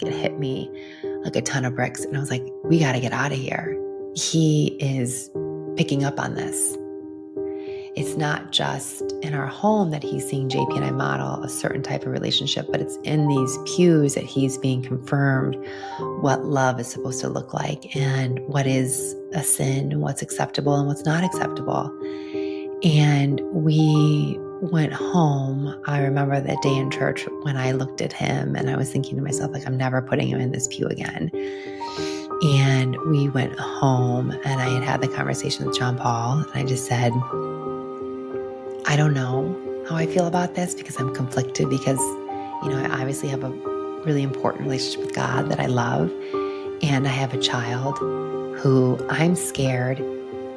It hit me like a ton of bricks. And I was like, we got to get out of here. He is picking up on this. It's not just in our home that he's seeing JP and I model a certain type of relationship, but it's in these pews that he's being confirmed what love is supposed to look like and what is a sin and what's acceptable and what's not acceptable. And we went home. I remember that day in church when I looked at him and I was thinking to myself, like, I'm never putting him in this pew again. And we went home and I had the conversation with John Paul. And I just said, I don't know how I feel about this because I'm conflicted because, I obviously have a really important relationship with God that I love. And I have a child who I'm scared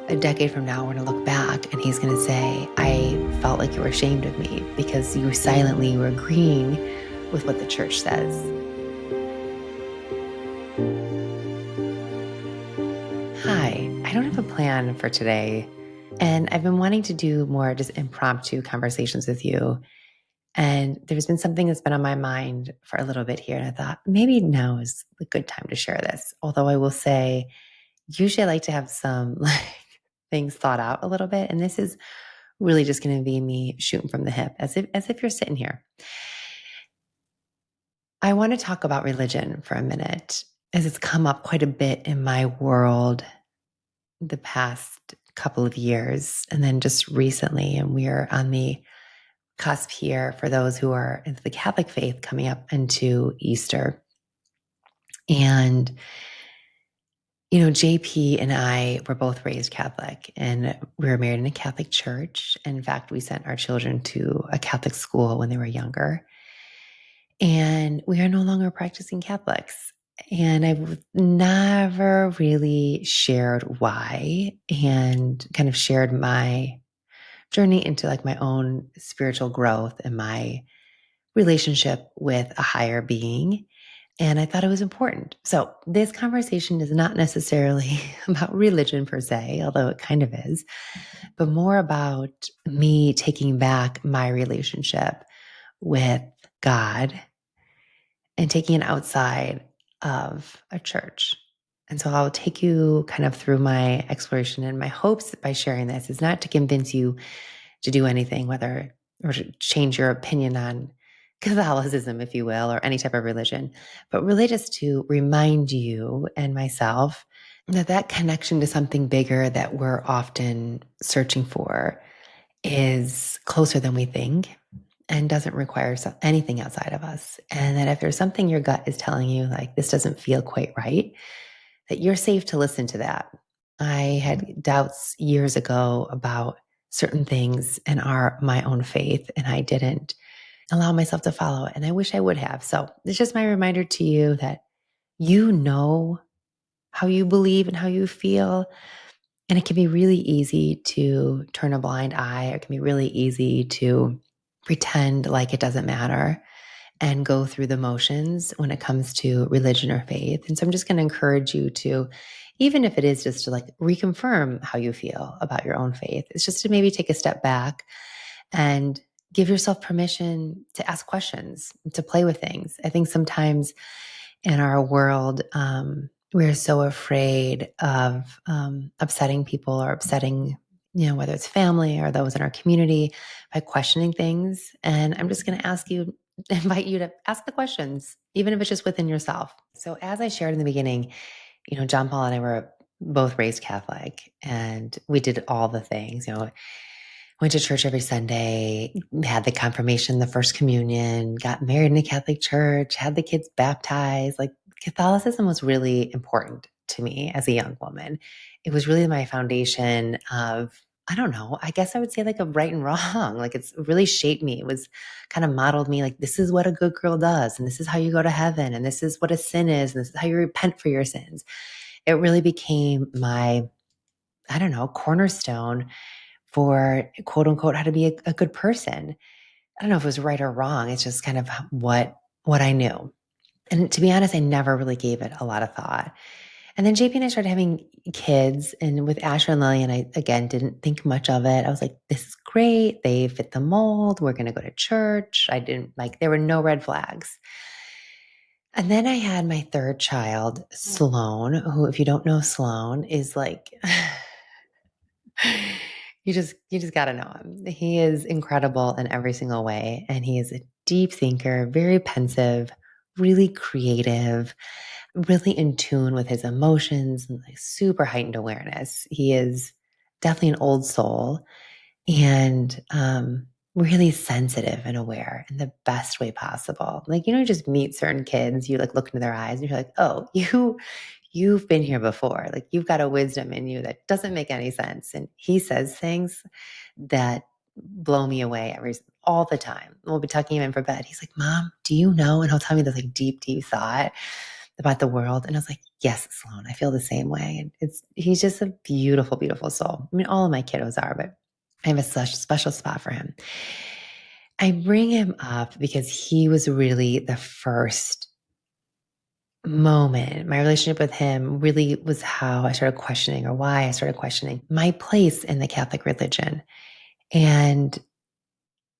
a decade from now, we're going to look back and he's going to say, I felt like you were ashamed of me because you silently were agreeing with what the church says. Hi, I don't have a plan for today. And I've been wanting to do more just impromptu conversations with you. And there's been something that's been on my mind for a little bit here. And I thought maybe now is a good time to share this. Although I will say, usually I like to have some things thought out a little bit. And this is really just going to be me shooting from the hip as if you're sitting here. I want to talk about religion for a minute as it's come up quite a bit in my world the past couple of years and then just recently. And we are on the cusp here for those who are into the Catholic faith coming up into Easter. And JP and I were both raised Catholic and we were married in a Catholic church. And in fact, we sent our children to a Catholic school when they were younger. And we are no longer practicing Catholics. And I've never really shared why and kind of shared my journey into like my own spiritual growth and my relationship with a higher being. And I thought it was important. So this conversation is not necessarily about religion per se, although it kind of is, but more about me taking back my relationship with God and taking it outside of a church. And so I'll take you kind of through my exploration, and my hopes by sharing this is not to convince you to do anything, whether or to change your opinion on Catholicism, if you will, or any type of religion, but really just to remind you and myself that connection to something bigger that we're often searching for is closer than we think and doesn't require anything outside of us. And that if there's something your gut is telling you, like, this doesn't feel quite right, that you're safe to listen to that. I had doubts years ago about certain things in my own faith, and I didn't allow myself to follow it. And I wish I would have. So it's just my reminder to you that you know how you believe and how you feel. And it can be really easy to turn a blind eye. It can be really easy to pretend like it doesn't matter and go through the motions when it comes to religion or faith. And so I'm just going to encourage you to, even if it is just to like reconfirm how you feel about your own faith, it's just to maybe take a step back and give yourself permission to ask questions, to play with things. I think sometimes in our world, we're so afraid of upsetting people or upsetting, whether it's family or those in our community by questioning things. And I'm just going to invite you to ask the questions, even if it's just within yourself. So as I shared in the beginning, John Paul and I were both raised Catholic and we did all the things, went to church every Sunday, had the confirmation, the first communion, got married in a Catholic church, had the kids baptized. Like, Catholicism was really important to me as a young woman. It was really my foundation of, I don't know, I guess I would say like a right and wrong. Like, it's really shaped me. It was kind of modeled me like, this is what a good girl does. And this is how you go to heaven. And this is what a sin is. And this is how you repent for your sins. It really became my, I don't know, cornerstone for quote unquote how to be a good person. I don't know if it was right or wrong. It's just kind of what I knew. And to be honest, I never really gave it a lot of thought. And then JP and I started having kids, and with Asher and Lillian, I again didn't think much of it. I was like, this is great. They fit the mold. We're going to go to church. I didn't there were no red flags. And then I had my third child, Sloan, who, if you don't know Sloan, is like you just got to know him. He is incredible in every single way, and he is a deep thinker, very pensive, really creative, really in tune with his emotions and like super heightened awareness. He is definitely an old soul and really sensitive and aware in the best way possible. Like, you just meet certain kids, you like look into their eyes and you're like, oh, you've been here before. Like you've got a wisdom in you that doesn't make any sense. And he says things that blow me away all the time. We'll be tucking him in for bed. He's like, Mom, do you know? And he'll tell me this like deep, deep thought about the world. And I was like, yes, Sloan, I feel the same way. And he's just a beautiful, beautiful soul. I mean, all of my kiddos are, but I have a such special spot for him. I bring him up because he was really the first moment. My relationship with him really was how I started questioning, or why I started questioning my place in the Catholic religion. And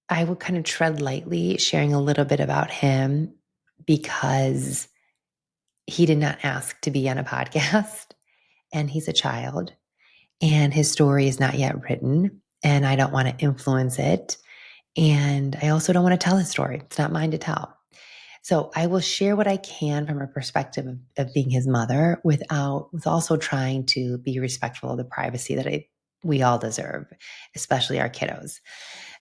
I would kind of tread lightly, sharing a little bit about him because he did not ask to be on a podcast and he's a child and his story is not yet written and I don't want to influence it. And I also don't want to tell his story. It's not mine to tell. So I will share what I can from a perspective of being his mother with also trying to be respectful of the privacy that we all deserve, especially our kiddos.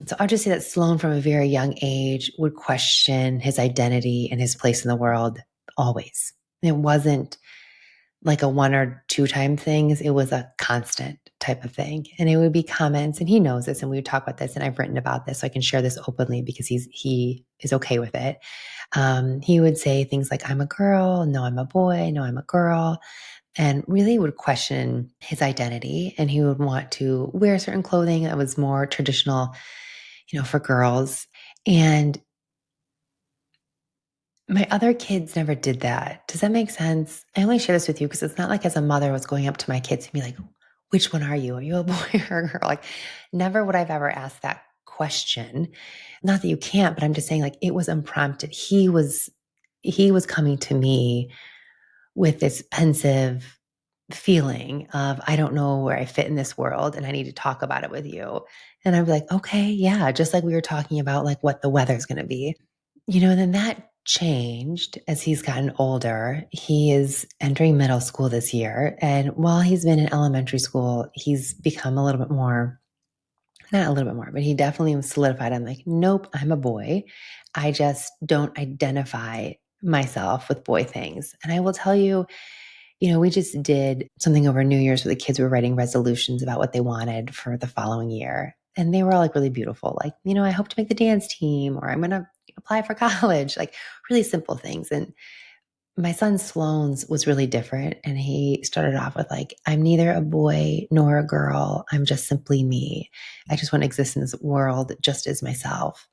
So I'll just say that Sloan from a very young age would question his identity and his place in the world always. It wasn't like a one or two time things. It was a constant type of thing. And it would be comments, and he knows this, and we would talk about this, and I've written about this, so I can share this openly because he is okay with it. He would say things like, I'm a girl, no, I'm a boy, no, I'm a girl, and really would question his identity. And he would want to wear certain clothing that was more traditional, for girls. And my other kids never did that. Does that make sense? I only share this with you because it's not like as a mother I was going up to my kids and be like, which one are you? Are you a boy or a girl? Like, never would I've ever asked that question. Not that you can't, but I'm just saying like it was unprompted. He was coming to me with this pensive feeling of, I don't know where I fit in this world and I need to talk about it with you. And I'd be like, okay, yeah, just like we were talking about like what the weather's going to be. Then that changed as he's gotten older. He is entering middle school this year. And while he's been in elementary school, he's become a little bit more, not a little bit more, but he definitely solidified. I'm like, nope, I'm a boy. I just don't identify myself with boy things. And I will tell you, we just did something over New Year's where the kids were writing resolutions about what they wanted for the following year. And they were all like really beautiful. Like, I hope to make the dance team, or I'm going to apply for college, like really simple things. And my son Sloan's was really different. And he started off with like, I'm neither a boy nor a girl. I'm just simply me. I just want to exist in this world just as myself.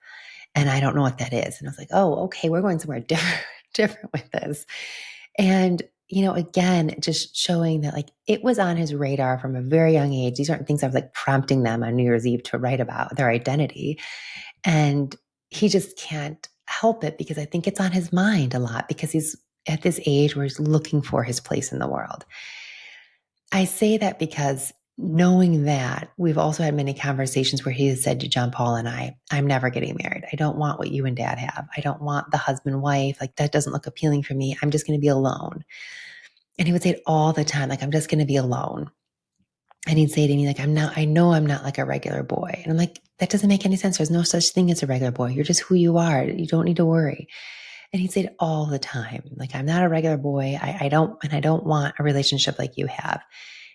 And I don't know what that is. And I was like, oh, okay, we're going somewhere different, different with this. And, again, just showing that like it was on his radar from a very young age. These aren't things I was like prompting them on New Year's Eve to write about their identity. And he just can't help it because I think it's on his mind a lot because he's at this age where he's looking for his place in the world. I say that because knowing that we've also had many conversations where he has said to John Paul and I'm never getting married. I don't want what you and dad have. I don't want the husband, wife. Like that doesn't look appealing for me. I'm just going to be alone. And he would say it all the time, like, I'm just going to be alone. And he'd say to me, like, I know I'm not like a regular boy. And I'm like, that doesn't make any sense. There's no such thing as a regular boy. You're just who you are. You don't need to worry. And he'd say it all the time. Like, I'm not a regular boy. I don't want a relationship like you have.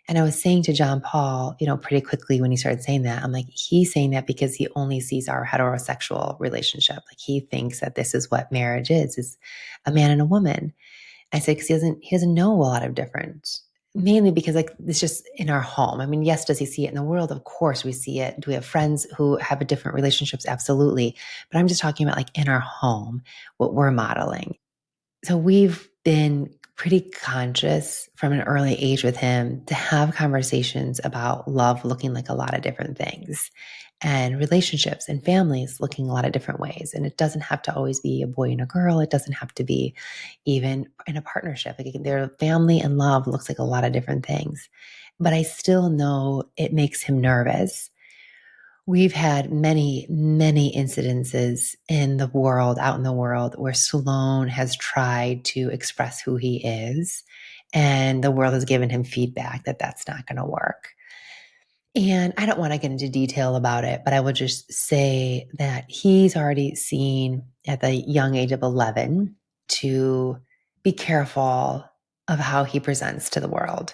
And I was saying to John Paul, pretty quickly when he started saying that, I'm like, he's saying that because he only sees our heterosexual relationship. Like he thinks that this is what marriage is a man and a woman. I said, because he doesn't know a lot of different, mainly because like it's just in our home. I mean, yes, does he see it in the world? Of course we see it. Do we have friends who have a different relationships? Absolutely. But I'm just talking about like in our home, what we're modeling. So we've been pretty conscious from an early age with him to have conversations about love looking like a lot of different things. and relationships and families looking a lot of different ways. And it doesn't have to always be a boy and a girl. It doesn't have to be even in a partnership. Like their family and love looks like a lot of different things. But I still know it makes him nervous. We've had many, many incidences in the world, out in the world, where Sloan has tried to express who he is, and the world has given him feedback that that's not going to work. And I don't want to get into detail about it, but I will just say that he's already seen at the young age of 11 to be careful of how he presents to the world.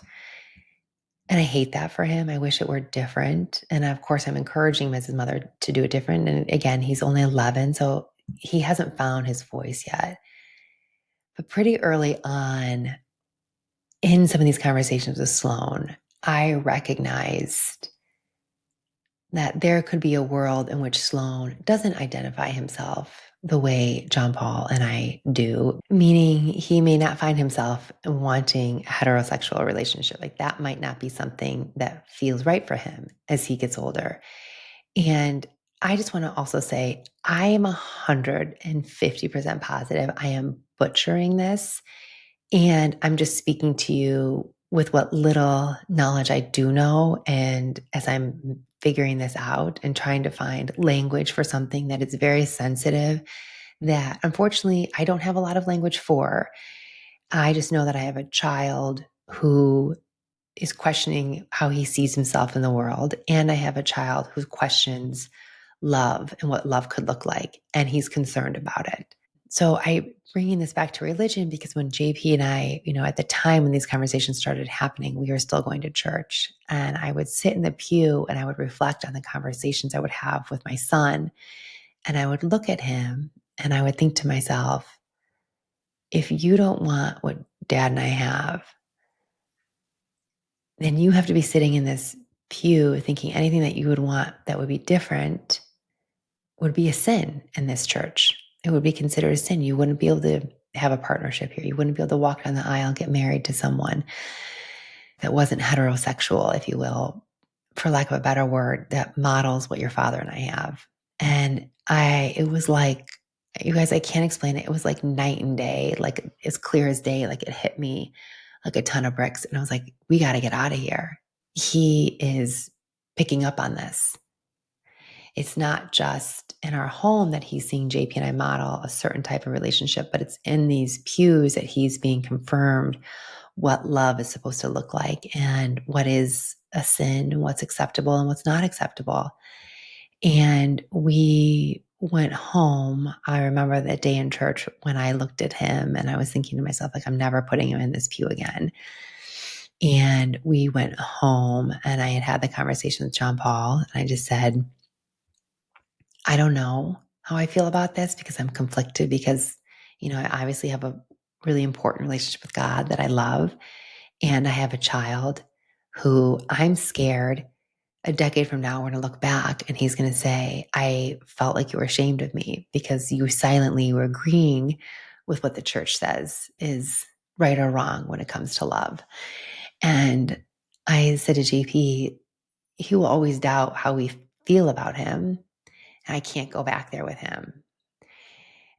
And I hate that for him. I wish it were different. And of course, I'm encouraging him as his mother to do it different. And again, he's only 11, so he hasn't found his voice yet. But pretty early on in some of these conversations with Sloan, I recognized that there could be a world in which Sloan doesn't identify himself the way John Paul and I do, meaning he may not find himself wanting a heterosexual relationship. Like that might not be something that feels right for him as he gets older. And I just want to also say, I am 150% positive I am butchering this. And I'm just speaking to you with what little knowledge I do know. And as I'm figuring this out and trying to find language for something that is very sensitive, that unfortunately I don't have a lot of language for. I just know that I have a child who is questioning how he sees himself in the world. And I have a child who questions love and what love could look like. And he's concerned about it. So I bringing this back to religion because when JP and I, at the time when these conversations started happening, we were still going to church, and I would sit in the pew and I would reflect on the conversations I would have with my son, and I would look at him and I would think to myself, if you don't want what dad and I have, then you have to be sitting in this pew thinking anything that you would want that would be different would be a sin in this church. It would be considered a sin. You wouldn't be able to have a partnership here. You wouldn't be able to walk down the aisle, get married to someone that wasn't heterosexual, if you will, for lack of a better word, that models what your father and I have. And it was like, you guys, I can't explain it. It was like night and day, like as clear as day. Like it hit me like a ton of bricks. And I was like, we got to get out of here. He is picking up on this. It's not just in our home that he's seeing JP and I model a certain type of relationship, but it's in these pews that he's being confirmed what love is supposed to look like and what is a sin and what's acceptable and what's not acceptable. And we went home. I remember that day in church when I looked at him and I was thinking to myself, like, I'm never putting him in this pew again. And we went home and I had the conversation with John Paul, and I just said, I don't know how I feel about this because I'm conflicted because, I obviously have a really important relationship with God that I love. And I have a child who I'm scared a decade from now, we're going to look back and he's going to say, I felt like you were ashamed of me because you silently were agreeing with what the church says is right or wrong when it comes to love. And I said to JP, he will always doubt how we feel about him. And I can't go back there with him.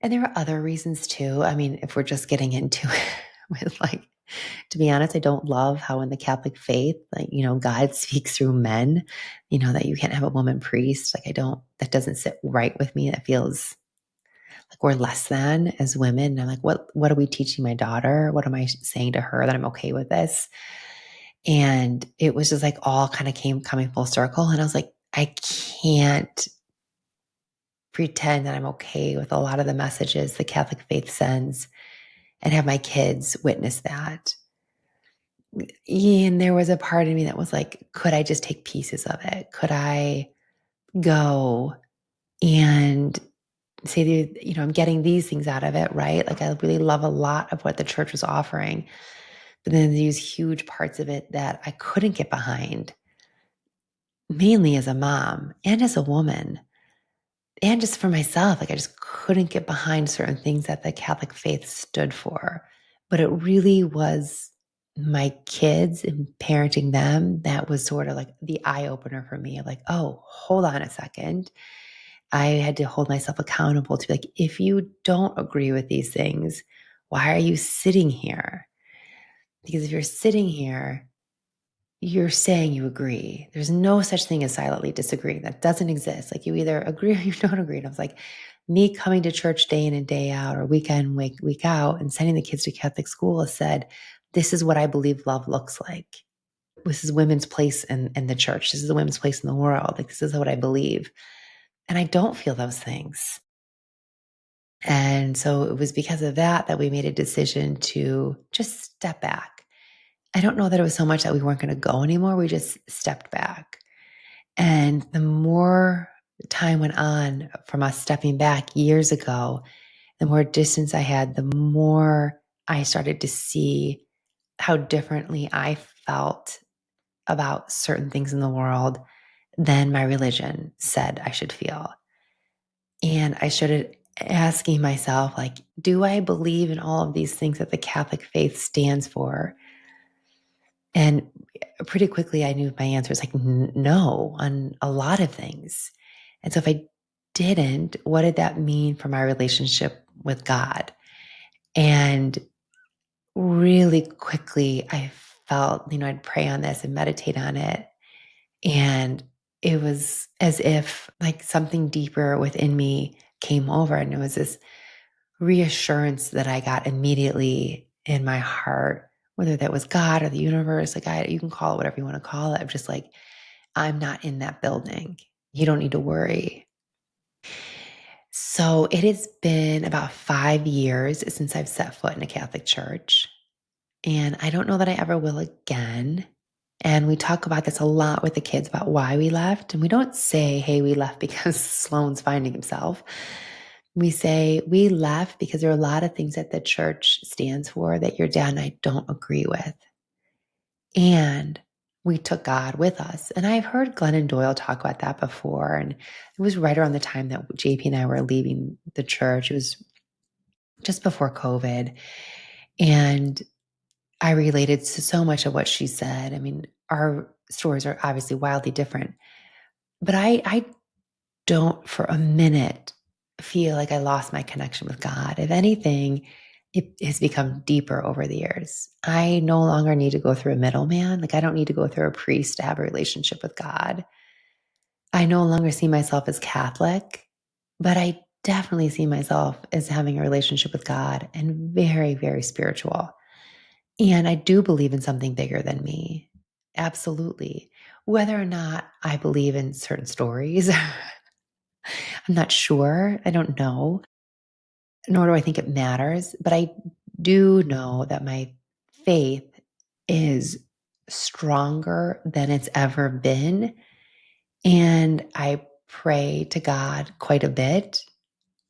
And there are other reasons too. I mean, if we're just getting into it with to be honest, I don't love how in the Catholic faith, God speaks through men, that you can't have a woman priest. That doesn't sit right with me. That feels like we're less than as women. And I'm like, what are we teaching my daughter? What am I saying to her that I'm okay with this? And it was just like all kind of coming full circle. And I was like, I can't pretend that I'm okay with a lot of the messages the Catholic faith sends and have my kids witness that. And there was a part of me that was like, could I just take pieces of it? Could I go and say, I'm getting these things out of it, right? Like I really love a lot of what the church was offering, but then these huge parts of it that I couldn't get behind, mainly as a mom and as a woman. And just for myself, like I just couldn't get behind certain things that the Catholic faith stood for. But it really was my kids and parenting them, that was sort of like the eye opener for me of like, oh, hold on a second. I had to hold myself accountable to be like, if you don't agree with these things, why are you sitting here? Because if you're sitting here, you're saying you agree. There's no such thing as silently disagreeing. That doesn't exist. Like you either agree or you don't agree. And I was like, me coming to church day in and day out, or week out, and sending the kids to Catholic school has said, this is what I believe love looks like. This is women's place in the church. This is the women's place in the world. Like this is what I believe. And I don't feel those things. And so it was because of that that we made a decision to just step back. I don't know that it was so much that we weren't going to go anymore. We just stepped back. And the more time went on from us stepping back years ago, the more distance I had, the more I started to see how differently I felt about certain things in the world than my religion said I should feel. And I started asking myself, like, do I believe in all of these things that the Catholic faith stands for? And pretty quickly, I knew my answer was like, no, on a lot of things. And so if I didn't, what did that mean for my relationship with God? And really quickly, I felt, I'd pray on this and meditate on it. And it was as if like something deeper within me came over. And it was this reassurance that I got immediately in my heart, whether that was God or the universe, like you can call it whatever you want to call it. I'm just like, I'm not in that building. You don't need to worry. So it has been about 5 years since I've set foot in a Catholic church. And I don't know that I ever will again. And we talk about this a lot with the kids about why we left. And we don't say, hey, we left because Sloane's finding himself. We say we left because there are a lot of things that the church stands for that your dad and I don't agree with. And we took God with us. And I've heard Glennon Doyle talk about that before. And it was right around the time that JP and I were leaving the church. It was just before COVID. And I related to so much of what she said. I mean, our stories are obviously wildly different, but I don't for a minute feel like I lost my connection with God. If anything, it has become deeper over the years. I no longer need to go through a middleman. Like I don't need to go through a priest to have a relationship with God. I no longer see myself as Catholic, but I definitely see myself as having a relationship with God and very, very spiritual. And I do believe in something bigger than me. Absolutely. Whether or not I believe in certain stories, I'm not sure. I don't know, nor do I think it matters. But I do know that my faith is stronger than it's ever been. And I pray to God quite a bit.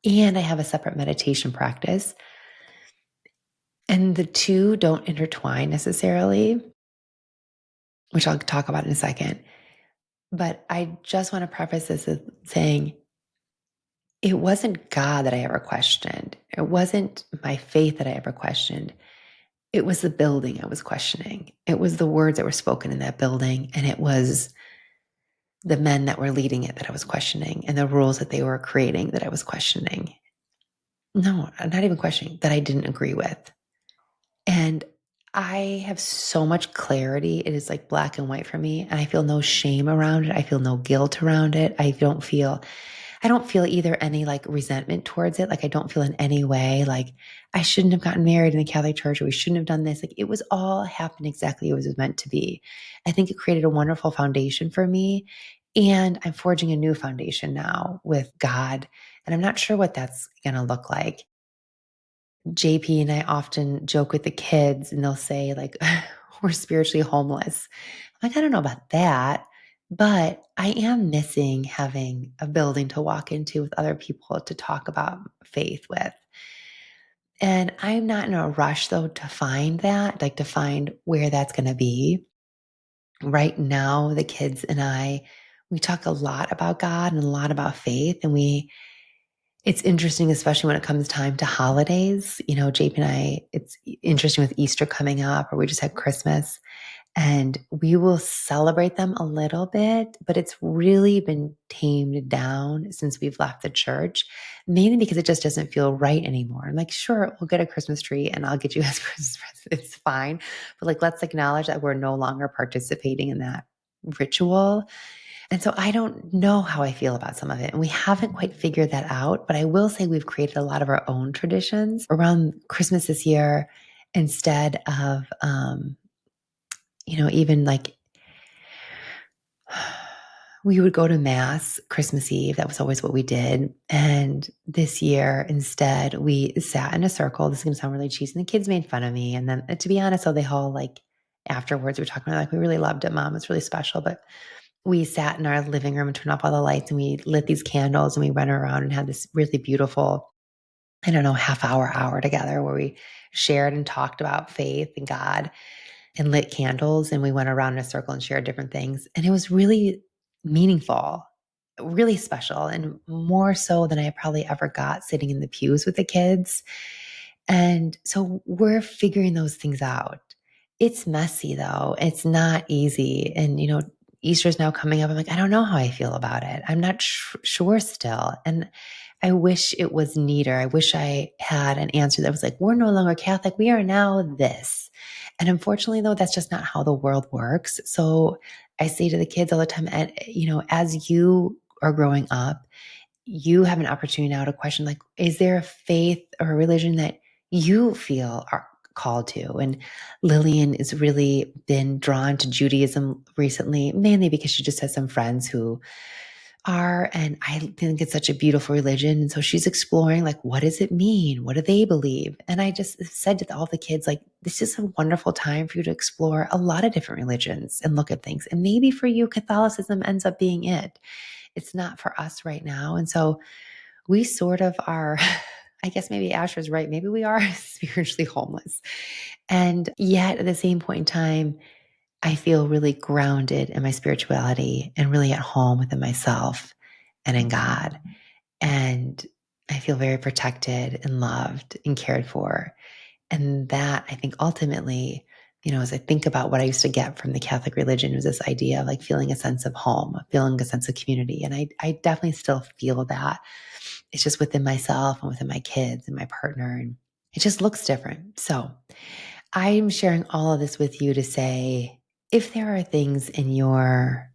And I have a separate meditation practice. And the two don't intertwine necessarily, which I'll talk about in a second. But I just want to preface this with saying it wasn't God that I ever questioned. It wasn't my faith that I ever questioned. It was the building I was questioning. It was the words that were spoken in that building. And it was the men that were leading it that I was questioning and the rules that they were creating that I was questioning. No, I'm not even questioning that I didn't agree with. And I have so much clarity. It is like black and white for me. And I feel no shame around it. I feel no guilt around it. I don't feel either any like resentment towards it. Like I don't feel in any way like I shouldn't have gotten married in the Catholic Church or we shouldn't have done this. Like it was all happened exactly as it was meant to be. I think it created a wonderful foundation for me. And I'm forging a new foundation now with God. And I'm not sure what that's going to look like. JP and I often joke with the kids and they'll say, like, we're spiritually homeless. I'm like, I don't know about that, but I am missing having a building to walk into with other people to talk about faith with. And I'm not in a rush though to find that, like to find where that's going to be. Right now, the kids and I, we talk a lot about God and a lot about faith. And It's interesting, especially when it comes time to holidays. JP and I, it's interesting with Easter coming up, or we just had Christmas, and we will celebrate them a little bit, but it's really been tamed down since we've left the church, mainly because it just doesn't feel right anymore. I'm like, sure, we'll get a Christmas tree and I'll get you as Christmas present. It's fine. But like, let's acknowledge that we're no longer participating in that ritual. And so I don't know how I feel about some of it. And we haven't quite figured that out. But I will say we've created a lot of our own traditions around Christmas this year instead of, even like we would go to mass Christmas Eve. That was always what we did. And this year, instead, we sat in a circle. This is going to sound really cheesy. And the kids made fun of me. And then, to be honest, so they all like afterwards, we were talking about like, we really loved it, Mom. It's really special. But we sat in our living room and turned off all the lights and we lit these candles and we went around and had this really beautiful, I don't know, hour together where we shared and talked about faith and God and lit candles. And we went around in a circle and shared different things. And it was really meaningful, really special, and more so than I probably ever got sitting in the pews with the kids. And so we're figuring those things out. It's messy though. It's not easy. And, Easter's now coming up. I'm like, I don't know how I feel about it. I'm not sure still. And I wish it was neater. I wish I had an answer that was like, we're no longer Catholic. We are now this. And unfortunately, though, that's just not how the world works. So I say to the kids all the time, and as you are growing up, you have an opportunity now to question, like, is there a faith or a religion that you feel are called to? And Lillian has really been drawn to Judaism recently, mainly because she just has some friends who are, and I think it's such a beautiful religion. And so she's exploring, like, what does it mean? What do they believe? And I just said to all the kids, like, this is a wonderful time for you to explore a lot of different religions and look at things. And maybe for you, Catholicism ends up being it. It's not for us right now. And so we sort of are, I guess maybe Asher's right. Maybe we are spiritually homeless. And yet at the same point in time, I feel really grounded in my spirituality and really at home within myself and in God. And I feel very protected and loved and cared for. And that, I think, ultimately, as I think about what I used to get from the Catholic religion, was this idea of like feeling a sense of home, feeling a sense of community. And I definitely still feel that. It's just within myself and within my kids and my partner. And it just looks different. So I'm sharing all of this with you to say, if there are things in your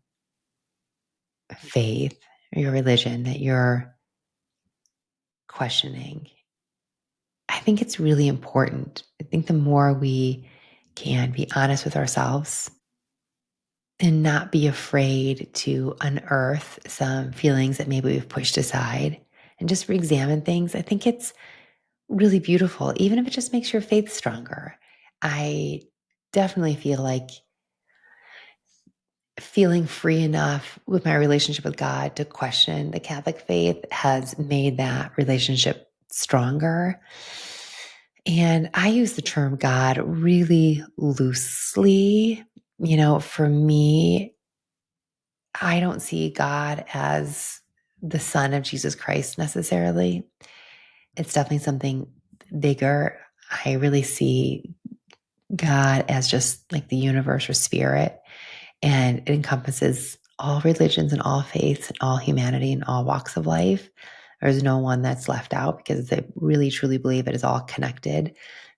faith or your religion that you're questioning, I think it's really important. I think the more we can be honest with ourselves and not be afraid to unearth some feelings that maybe we've pushed aside and just re-examine things, I think it's really beautiful, even if it just makes your faith stronger. I definitely feel like feeling free enough with my relationship with God to question the Catholic faith has made that relationship stronger. And I use the term God really loosely. For me, I don't see God as the Son of Jesus Christ necessarily. It's definitely something bigger. I really see God as just like the universe or spirit, and it encompasses all religions and all faiths and all humanity and all walks of life. There's no one that's left out because I really truly believe it is all connected.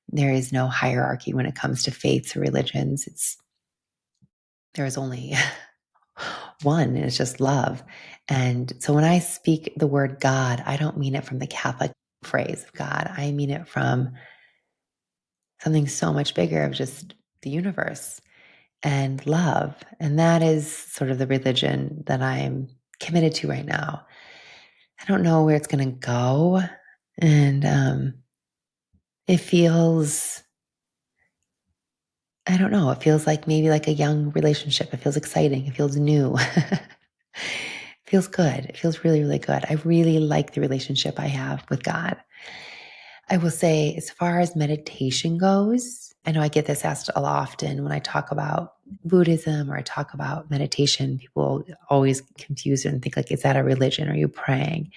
There is no hierarchy when it comes to faiths or religions. There is only one, and it's just love. And so when I speak the word God, I don't mean it from the Catholic phrase of God. I mean it from something so much bigger of just the universe and love. And that is sort of the religion that I'm committed to right now. I don't know where it's going to go. And it feels, I don't know, it feels like maybe like a young relationship. It feels exciting. It feels new. It feels good. It feels really, really good. I really like the relationship I have with God. I will say, as far as meditation goes, I know I get this asked a lot often when I talk about Buddhism or I talk about meditation. People always confuse it and think like, is that a religion? Are you praying?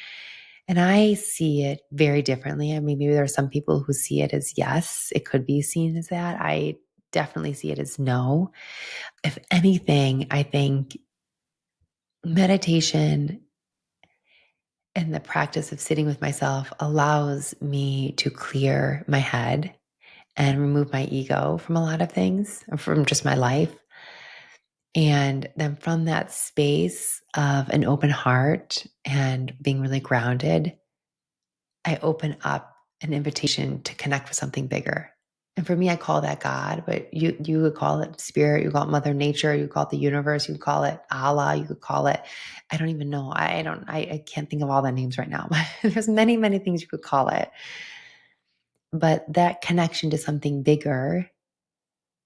And I see it very differently. I mean, maybe there are some people who see it as yes, it could be seen as that. I definitely see it as no. If anything, I think meditation and the practice of sitting with myself allows me to clear my head and remove my ego from a lot of things, from just my life. And then from that space of an open heart and being really grounded, I open up an invitation to connect with something bigger. And for me, I call that God, but you would call it spirit, you call it Mother Nature, you call it the universe, you could call it Allah, you could call it, I don't even know. I can't think of all the names right now, but there's many, many things you could call it. But that connection to something bigger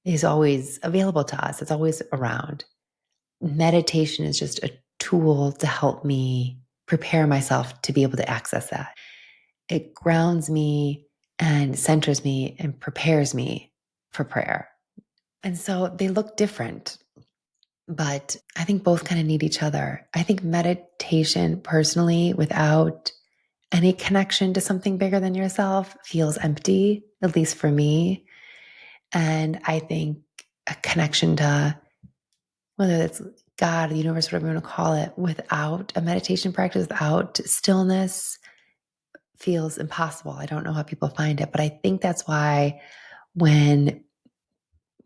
is always available to us. It's always around. Meditation is just a tool to help me prepare myself to be able to access that. It grounds me and centers me and prepares me for prayer. And so they look different, but I think both kind of need each other. I think meditation personally, without any connection to something bigger than yourself, feels empty, at least for me. And I think a connection to whether it's God, the universe, whatever you want to call it, without a meditation practice, without stillness, feels impossible. I don't know how people find it, but I think that's why when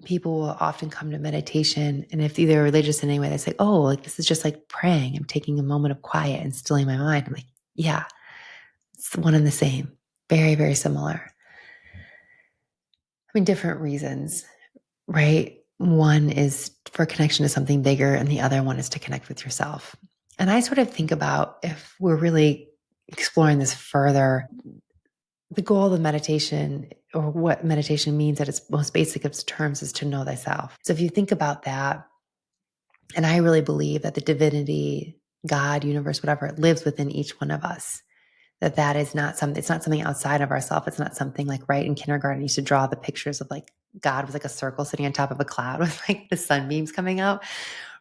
people will often come to meditation, and if they're religious in any way, they say, oh, like this is just like praying. I'm taking a moment of quiet and stilling my mind. I'm like, yeah, it's one and the same. Very, very similar. I mean, different reasons, right? One is for connection to something bigger, and the other one is to connect with yourself. And I sort of think about, if we're really exploring this further, the goal of meditation, or what meditation means at its most basic of terms, is to know thyself. So if you think about that, and I really believe that the divinity, God, universe, whatever, it lives within each one of us. That is not something, it's not something outside of ourselves. It's not something like, right, in kindergarten, you used to draw the pictures of like God was like a circle sitting on top of a cloud with like the sunbeams coming out,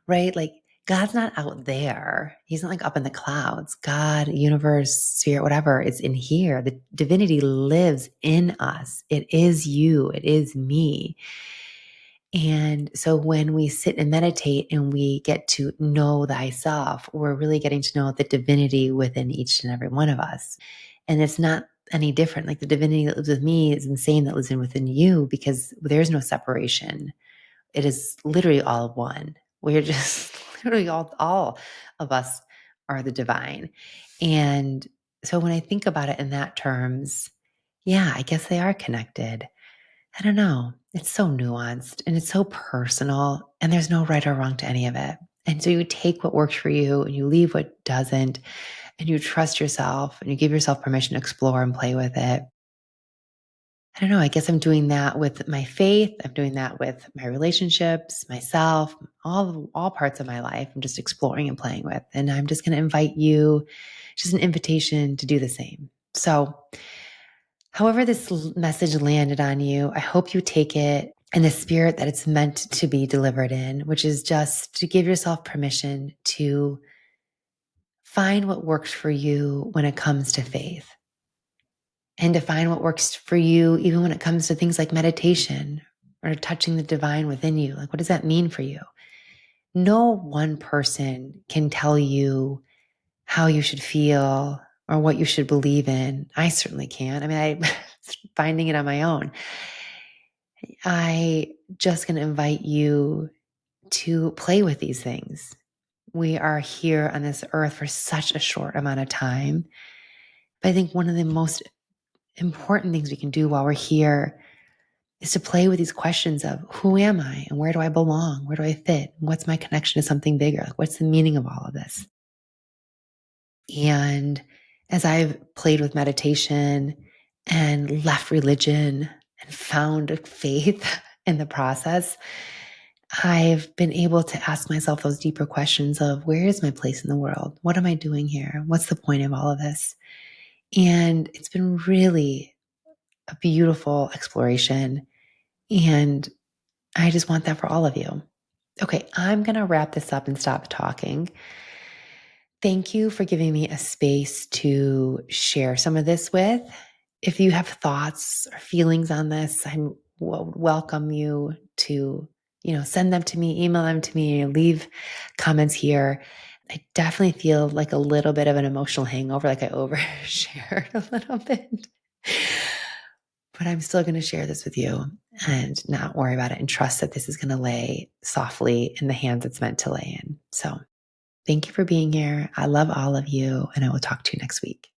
right? Like God's not out there. He's not like up in the clouds. God, universe, spirit, whatever is in here. The divinity lives in us. It is you. It is me. And so when we sit and meditate and we get to know thyself, we're really getting to know the divinity within each and every one of us. And it's not any different. Like the divinity that lives with me is the same that lives in within you, because there's no separation. It is literally all one. We're just literally all of us are the divine. And so when I think about it in that terms, yeah, I guess they are connected. I don't know. It's so nuanced and it's so personal, and there's no right or wrong to any of it. And so you take what works for you and you leave what doesn't, and you trust yourself and you give yourself permission to explore and play with it. I don't know. I guess I'm doing that with my faith. I'm doing that with my relationships, myself, all parts of my life. I'm just exploring and playing with. And I'm just going to invite you, just an invitation to do the same. So, however this message landed on you, I hope you take it in the spirit that it's meant to be delivered in, which is just to give yourself permission to find what works for you when it comes to faith, and to find what works for you even when it comes to things like meditation or touching the divine within you. Like, what does that mean for you? No one person can tell you how you should feel or what you should believe in. I certainly can't. I mean, I'm finding it on my own. I just going to invite you to play with these things. We are here on this earth for such a short amount of time. But I think one of the most important things we can do while we're here is to play with these questions of, who am I and where do I belong? Where do I fit? What's my connection to something bigger? Like, what's the meaning of all of this? And as I've played with meditation and left religion and found faith in the process, I've been able to ask myself those deeper questions of, where is my place in the world? What am I doing here? What's the point of all of this? And it's been really a beautiful exploration. And I just want that for all of you. Okay, I'm going to wrap this up and stop talking. Thank you for giving me a space to share some of this with. If you have thoughts or feelings on this, I welcome you to, send them to me, email them to me, leave comments here. I definitely feel like a little bit of an emotional hangover, like I overshared a little bit. But I'm still going to share this with you and not worry about it and trust that this is going to lay softly in the hands it's meant to lay in. So thank you for being here. I love all of you, and I will talk to you next week.